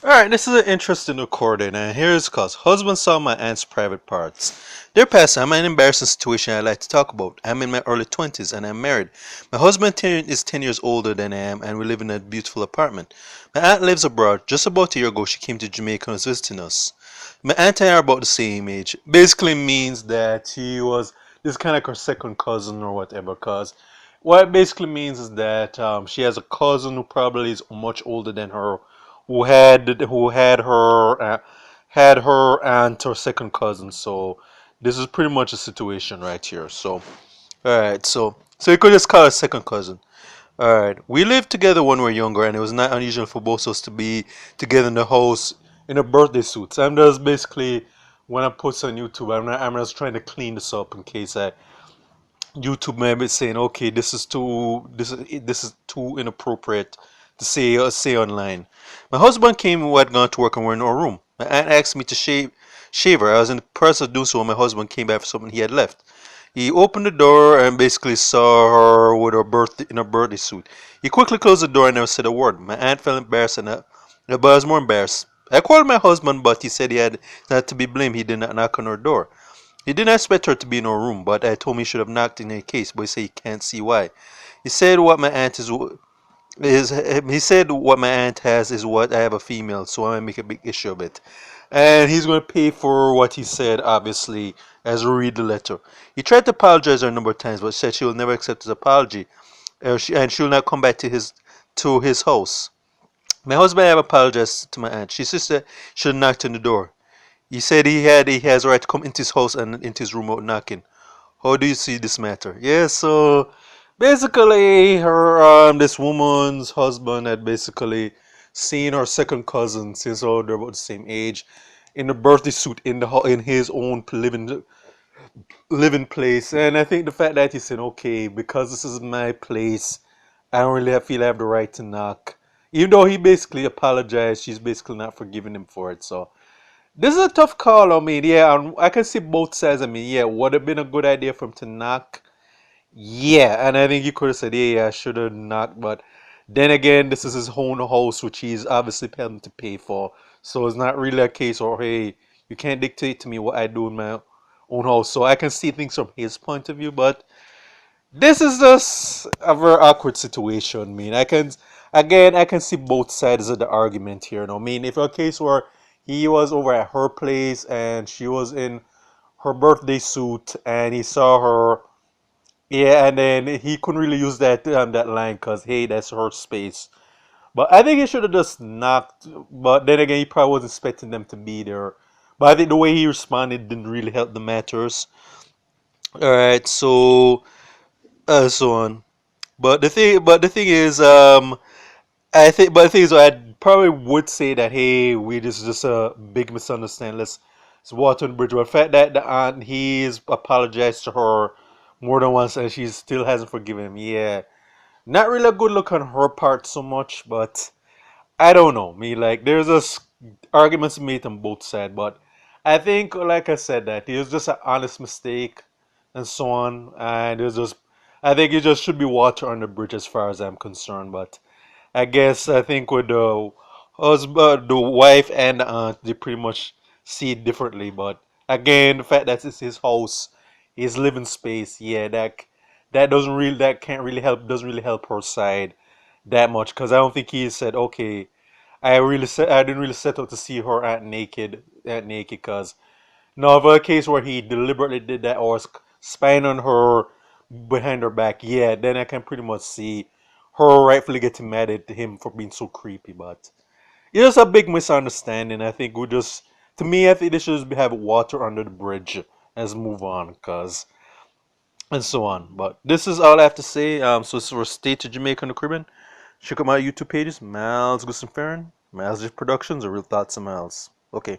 Alright, this is an interesting recording, and here's cause husband saw my aunt's private parts. Dear Pastor, I'm in an embarrassing situation I'd like to talk about. I'm in my early 20s and I'm married. My husband is 10 years older than I am, and we live in a beautiful apartment. My aunt lives abroad. Just about a year ago, she came to Jamaica and was visiting us. My aunt and I are about the same age. Basically means that she was this kind of like her second cousin or whatever, cause what it basically means is that she has a cousin who probably is much older than her, who had her aunt or second cousin. So this is pretty much a situation right here. So all right, so you could just call her second cousin. All right, we lived together when we were younger, and it was not unusual for both of us to be together in the house in a birthday suits. I'm just basically when I post on YouTube, I'm just trying to clean this up in case YouTube may be saying, okay, this is too inappropriate to say online. My husband came who had gone to work and we're in our room. My aunt asked me to shave her. I was in the process of doing so when my husband came back for something he had left. He opened the door and basically saw her with her birthday suit. He quickly closed the door and never said a word. My aunt felt embarrassed but I was more embarrassed. I called my husband, but he said he had not to be blamed. He did not knock on her door. He didn't expect her to be in her room, but I told him he should have knocked in any case. But he said he can't see why. He said what my aunt is. He said what my aunt has is what I have a female, so I'm gonna make a big issue of it. And he's gonna pay for what he said, obviously, as we read the letter. He tried to apologize her a number of times, but said she will never accept his apology, and she will not come back to his house. My husband have apologized to my aunt. She said should have knocked on the door. He said he has a right to come into his house and into his room without knocking. How do you see this matter? Yeah, so basically her this woman's husband had basically seen her second cousin since they're about the same age in a birthday suit in his own living place. And I think the fact that he said, okay, because this is my place, I don't really feel I have the right to knock. Even though he basically apologized, she's basically not forgiving him for it. So this is a tough call. I mean, yeah, I can see both sides. I mean, yeah, would have been a good idea for him to knock. Yeah, and I think he could have said, yeah, I should have knocked. But then again, this is his own house, which he's obviously paying to pay for. So it's not really a case of, hey, you can't dictate to me what I do in my own house. So I can see things from his point of view, but this is just a very awkward situation. I mean, I can see both sides of the argument here. I mean, if a case where he was over at her place and she was in her birthday suit and he saw her, yeah, and then he couldn't really use that line because hey, that's her space. But I think he should have just knocked. But then again, he probably wasn't expecting them to be there. But I think the way he responded didn't really help the matters. All right, so on. But the thing is, but the thing is, I probably would say that hey, we this is just a big misunderstanding. Let's water on the bridge. But the fact that the aunt he's apologized to her more than once and she still hasn't forgiven him, yeah, not really a good look on her part so much. But I don't know. Me like there's just arguments made on both sides, but I think, like I said, that it was just an honest mistake and so on. And it's just, I think it just should be water on the bridge as far as I'm concerned. But I think with the husband, the wife, and the aunt, they pretty much see it differently. But again, the fact that it's his house, his living space, yeah, that can't really help, doesn't really help her side that much because I don't think he said, okay, I didn't really set out to see her at naked because no, for a case where he deliberately did that or was spying on her behind her back, yeah, then I can pretty much see her rightfully getting mad at him for being so creepy. But it's just a big misunderstanding. I think to me, I think they should just have water under the bridge and move on, cause and so on. But this is all I have to say. So this was State to Jamaica and the Caribbean. Check out my YouTube pages, Miles Gustin Farron, Miles Productions, or Real Thoughts of Miles. Okay.